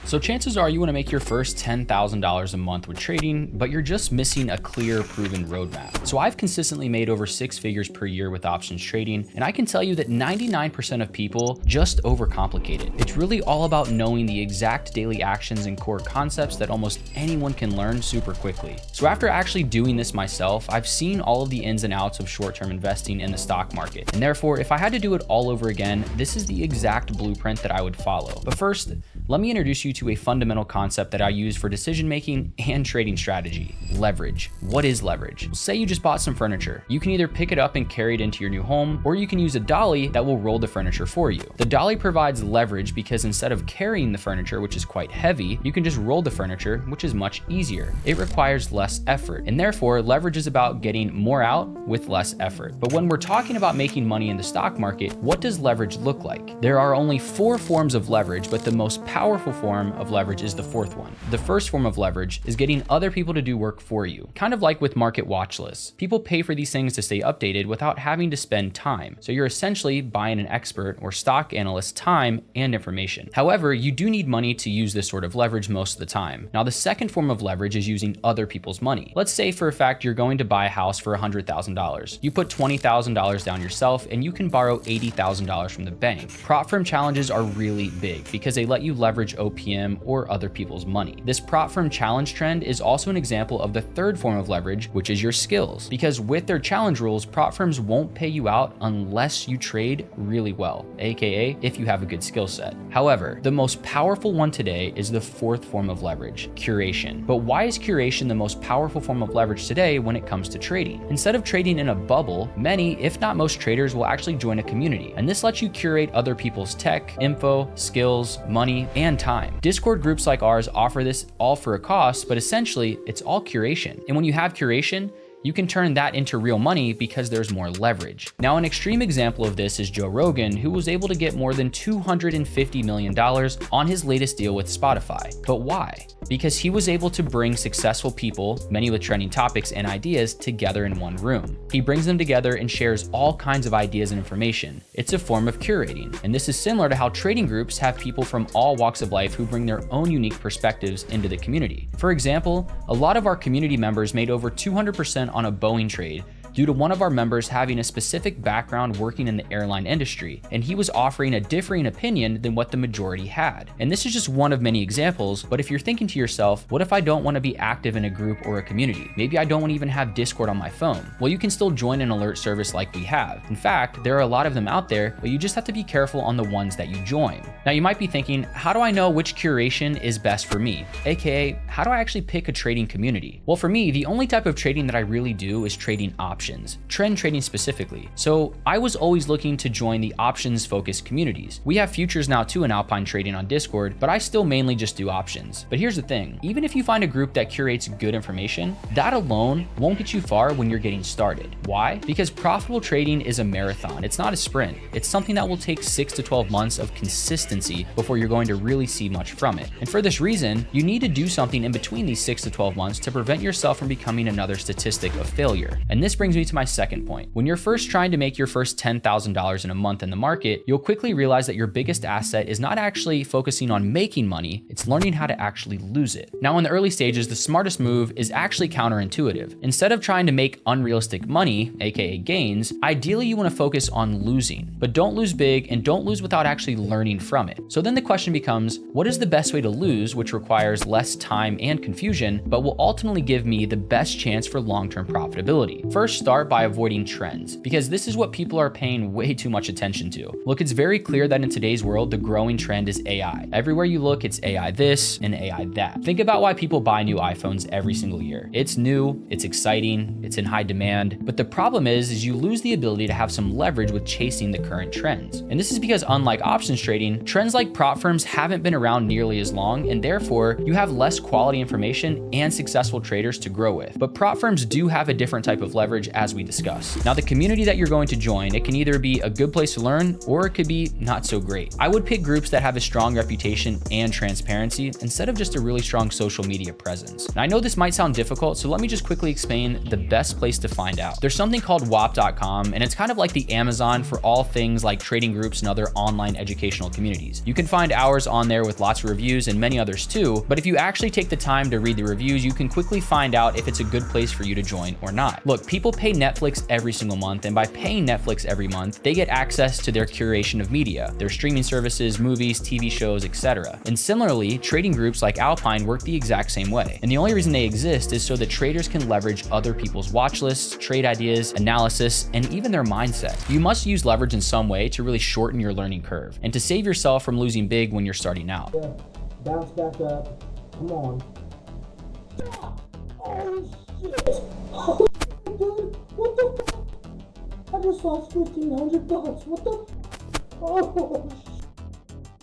So chances are you want to make your first $10,000 a month with trading, but you're just missing a clear, proven roadmap. So I've consistently made over 6 figures per year with options trading, and I can tell you that 99% of people just overcomplicate it. It's really all about knowing the exact daily actions and core concepts that almost anyone can learn super quickly. So after actually doing this myself, I've seen all of the ins and outs of short-term investing in the stock market. And therefore, if I had to do it all over again, this is the exact blueprint that I would follow. But first, let me introduce you to a fundamental concept that I use for decision-making and trading strategy: leverage. What is leverage? Say you just bought some furniture. You can either pick it up and carry it into your new home, or you can use a dolly that will roll the furniture for you. The dolly provides leverage because instead of carrying the furniture, which is quite heavy, you can just roll the furniture, which is much easier. It requires less effort, and therefore leverage is about getting more out with less effort. But when we're talking about making money in the stock market, what does leverage look like? There are only 4 forms of leverage, but the most powerful form of leverage is the 4th one. The first form of leverage is getting other people to do work for you. Kind of like with market watch lists. People pay for these things to stay updated without having to spend time. So you're essentially buying an expert or stock analyst's time and information. However, you do need money to use this sort of leverage most of the time. Now, the second form of leverage is using other people's money. Let's say for a fact you're going to buy a house for $100,000. You put $20,000 down yourself and you can borrow $80,000 from the bank. Prop firm challenges are really big because they let you leverage OPM or other people's money. This prop firm challenge trend is also an example of the third form of leverage, which is your skills. Because with their challenge rules, prop firms won't pay you out unless you trade really well, aka if you have a good skill set. However, the most powerful one today is the 4th form of leverage: curation. But why is curation the most powerful form of leverage today when it comes to trading? Instead of trading in a bubble, many, if not most traders, will actually join a community. And this lets you curate other people's tech, info, skills, money, and time. Discord groups like ours offer this all for a cost, but essentially it's all curation. And when you have curation, you can turn that into real money because there's more leverage. Now, an extreme example of this is Joe Rogan, who was able to get more than $250 million on his latest deal with Spotify. But why? Because he was able to bring successful people, many with trending topics and ideas, together in one room. He brings them together and shares all kinds of ideas and information. It's a form of curating. And this is similar to how trading groups have people from all walks of life who bring their own unique perspectives into the community. For example, a lot of our community members made over 200% on a Boeing trade due to one of our members having a specific background working in the airline industry, and he was offering a differing opinion than what the majority had. And this is just one of many examples, but if you're thinking to yourself, what if I don't want to be active in a group or a community? Maybe I don't want to even have Discord on my phone. Well, you can still join an alert service like we have. In fact, there are a lot of them out there, but you just have to be careful on the ones that you join. Now, you might be thinking, how do I know which curation is best for me? AKA, how do I actually pick a trading community? Well, for me, the only type of trading that I really do is trading options. Trend trading specifically. So I was always looking to join the options focused communities. We have futures now too in Alpine trading on Discord, but I still mainly just do options. But here's the thing, even if you find a group that curates good information, that alone won't get you far when you're getting started. Why? Because profitable trading is a marathon. It's not a sprint. It's something that will take 6 to 12 months of consistency before you're going to really see much from it. And for this reason, you need to do something in between these 6 to 12 months to prevent yourself from becoming another statistic of failure. And this brings me to my second point. When you're first trying to make your first $10,000 in a month in the market, you'll quickly realize that your biggest asset is not actually focusing on making money, it's learning how to actually lose it. Now, in the early stages, the smartest move is actually counterintuitive. Instead of trying to make unrealistic money, aka gains, ideally you want to focus on losing, but don't lose big and don't lose without actually learning from it. So then the question becomes, what is the best way to lose, which requires less time and confusion, but will ultimately give me the best chance for long-term profitability? First, start by avoiding trends, because this is what people are paying way too much attention to. Look, it's very clear that in today's world, the growing trend is AI. Everywhere you look, it's AI this and AI that. Think about why people buy new iPhones every single year. It's new, it's exciting, it's in high demand, but the problem is you lose the ability to have some leverage with chasing the current trends. And this is because unlike options trading, trends like prop firms haven't been around nearly as long, and therefore you have less quality quality information and successful traders to grow with. But prop firms do have a different type of leverage, as we discussed. Now, the community that you're going to join, it can either be a good place to learn or it could be not so great. I would pick groups that have a strong reputation and transparency instead of just a really strong social media presence. Now, I know this might sound difficult, so let me just quickly explain the best place to find out. There's something called wap.com, and it's kind of like the Amazon for all things like trading groups and other online educational communities. You can find ours on there with lots of reviews and many others too, but if you actually take the time to read the reviews, you can quickly find out if it's a good place for you to join or not. Look, people pay Netflix every single month, and by paying Netflix every month, they get access to their curation of media, their streaming services, movies, TV shows, etc. And similarly, trading groups like Alpine work the exact same way. And the only reason they exist is so that traders can leverage other people's watch lists, trade ideas, analysis, and even their mindset. You must use leverage in some way to really shorten your learning curve and to save yourself from losing big when you're starting out. Yeah, bounce back up. Come on. Oh shit! Oh shit, dude! What the fuck? I just lost $1,500. What the? Oh shit.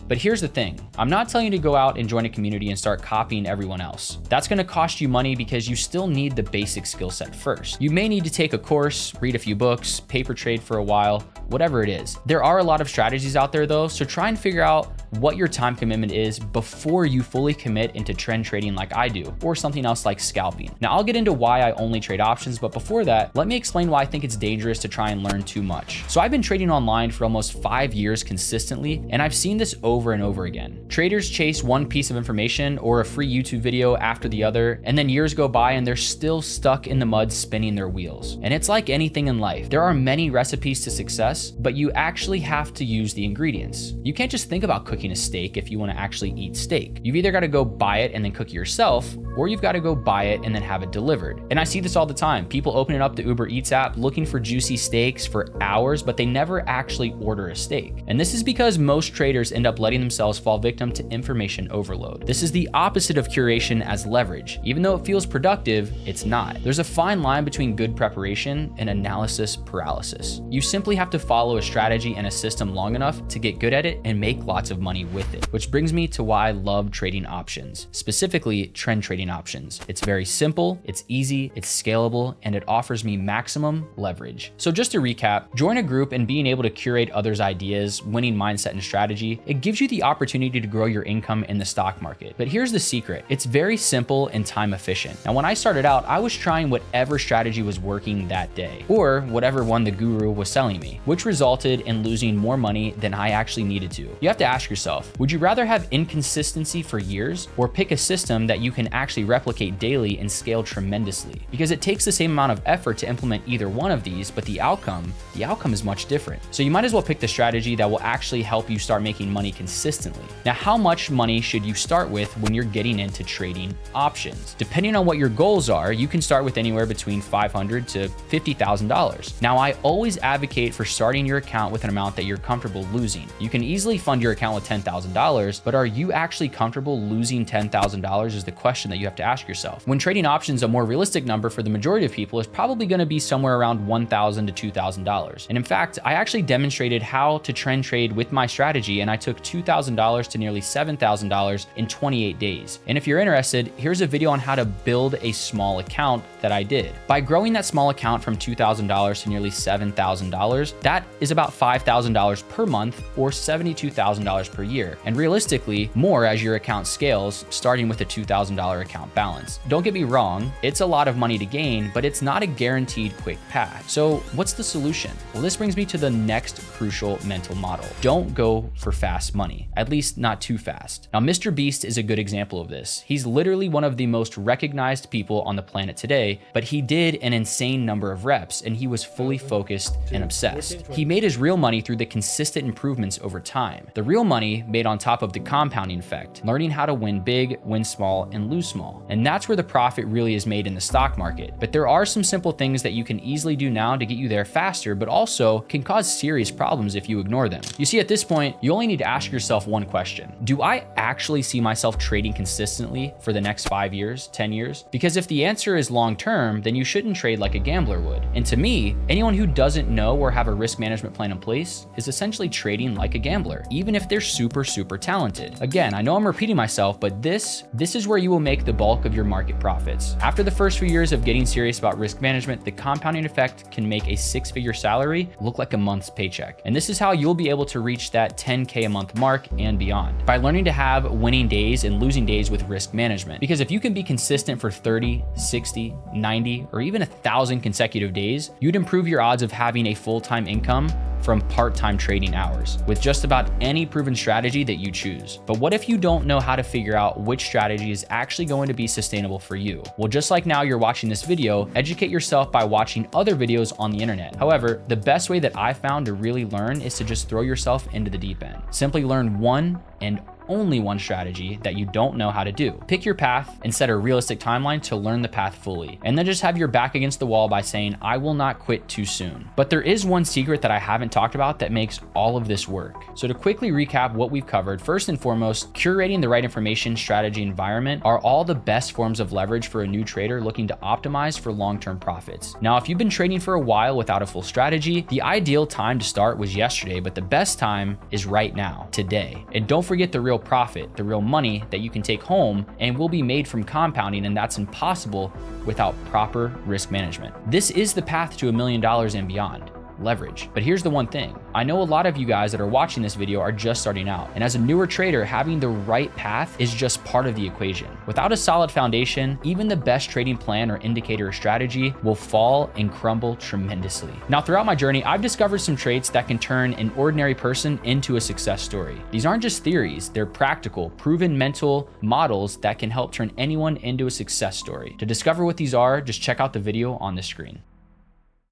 But here's the thing, I'm not telling you to go out and join a community and start copying everyone else. That's gonna cost you money because you still need the basic skill set first. You may need to take a course, read a few books, paper trade for a while, whatever it is. There are a lot of strategies out there though, so try and figure out what your time commitment is before you fully commit into trend trading like I do, or something else like scalping. Now I'll get into why I only trade options, but before that, let me explain why I think it's dangerous to try and learn too much. So I've been trading online for almost 5 years consistently, and I've seen this over and over again. Traders chase one piece of information or a free YouTube video after the other, and then years go by and they're still stuck in the mud spinning their wheels. And it's like anything in life. There are many recipes to success, but you actually have to use the ingredients. You can't just think about cooking a steak if you want to actually eat steak. You've either got to go buy it and then cook it yourself, or you've got to go buy it and then have it delivered. And I see this all the time. People opening up the Uber Eats app looking for juicy steaks for hours, but they never actually order a steak. And this is because most traders end up letting themselves fall victim to information overload. This is the opposite of curation as leverage. Even though it feels productive, it's not. There's a fine line between good preparation and analysis paralysis. You simply have to follow a strategy and a system long enough to get good at it and make lots of money with it. Which brings me to why I love trading options, specifically trend trading options. It's very simple, it's easy, it's scalable, and it offers me maximum leverage. So just to recap, join a group and being able to curate others' ideas, winning mindset and strategy, it gives you the opportunity to grow your income in the stock market. But here's the secret. It's very simple and time efficient. Now, when I started out, I was trying whatever strategy was working that day, or whatever one the guru was selling me, which resulted in losing more money than I actually needed to. You have to ask yourself, would you rather have inconsistency for years or pick a system that you can actually replicate daily and scale tremendously? Because it takes the same amount of effort to implement either one of these, but the outcome is much different. So you might as well pick the strategy that will actually help you start making money consistently. Now, how much money should you start with when you're getting into trading options? Depending on what your goals are, you can start with anywhere between $500 to $50,000. Now, I always advocate for starting your account with an amount that you're comfortable losing. You can easily fund your account with $10,000, but are you actually comfortable losing $10,000 is the question that you have to ask yourself. When trading options, a more realistic number for the majority of people is probably going to be somewhere around $1,000 to $2,000. And in fact, I actually demonstrated how to trend trade with my strategy, and I took $2,000 to nearly $7,000 in 28 days. And if you're interested, here's a video on how to build a small account that I did. By growing that small account from $2,000 to nearly $7,000, that is about $5,000 per month or $72,000 per year. And realistically, more as your account scales, starting with a $2,000 account balance. Don't get me wrong, it's a lot of money to gain, but it's not a guaranteed quick path. So what's the solution? Well, this brings me to the next crucial mental model. Don't go for fast money, at least not too fast. Now, Mr. Beast is a good example of this. He's literally one of the most recognized people on the planet today, but he did an insane number of reps and he was fully focused and obsessed. He made his real money through the consistent improvements over time. The real money made on top of the compounding effect, learning how to win big, win small, and lose small. And that's where the profit really is made in the stock market. But there are some simple things that you can easily do now to get you there faster, but also can cause serious problems if you ignore them. You see, at this point, you only need to ask yourself one question. question. Do I actually see myself trading consistently for the next 5 years, 10 years? Because if the answer is long-term, then you shouldn't trade like a gambler would. And to me, anyone who doesn't know or have a risk management plan in place is essentially trading like a gambler, even if they're super talented. Again, I know I'm repeating myself, but this is where you will make the bulk of your market profits. After the first few years of getting serious about risk management, the compounding effect can make a 6-figure salary look like a month's paycheck. And this is how you'll be able to reach that 10K a month mark and beyond, by learning to have winning days and losing days with risk management. Because if you can be consistent for 30, 60, 90, or even 1,000 consecutive days, you'd improve your odds of having a full-time income from part-time trading hours with just about any proven strategy that you choose. But what if you don't know how to figure out which strategy is actually going to be sustainable for you? Well, just like now you're watching this video, educate yourself by watching other videos on the internet. However, the best way that I found to really learn is to just throw yourself into the deep end. Simply learn one and only one strategy that you don't know how to do. Pick your path and set a realistic timeline to learn the path fully. And then just have your back against the wall by saying, I will not quit too soon. But there is one secret that I haven't talked about that makes all of this work. So to quickly recap what we've covered, first and foremost, curating the right information, strategy, environment are all the best forms of leverage for a new trader looking to optimize for long-term profits. Now, if you've been trading for a while without a full strategy, the ideal time to start was yesterday, but the best time is right now, today. And don't forget the real profit, the real money that you can take home and will be made from compounding, and that's impossible without proper risk management. This is the path to $1 million and beyond. Leverage. But here's the one thing. I know a lot of you guys that are watching this video are just starting out. And as a newer trader, having the right path is just part of the equation. Without a solid foundation, even the best trading plan or indicator or strategy will fall and crumble tremendously. Now, throughout my journey, I've discovered some traits that can turn an ordinary person into a success story. These aren't just theories, they're practical, proven mental models that can help turn anyone into a success story. To discover what these are, just check out the video on the screen.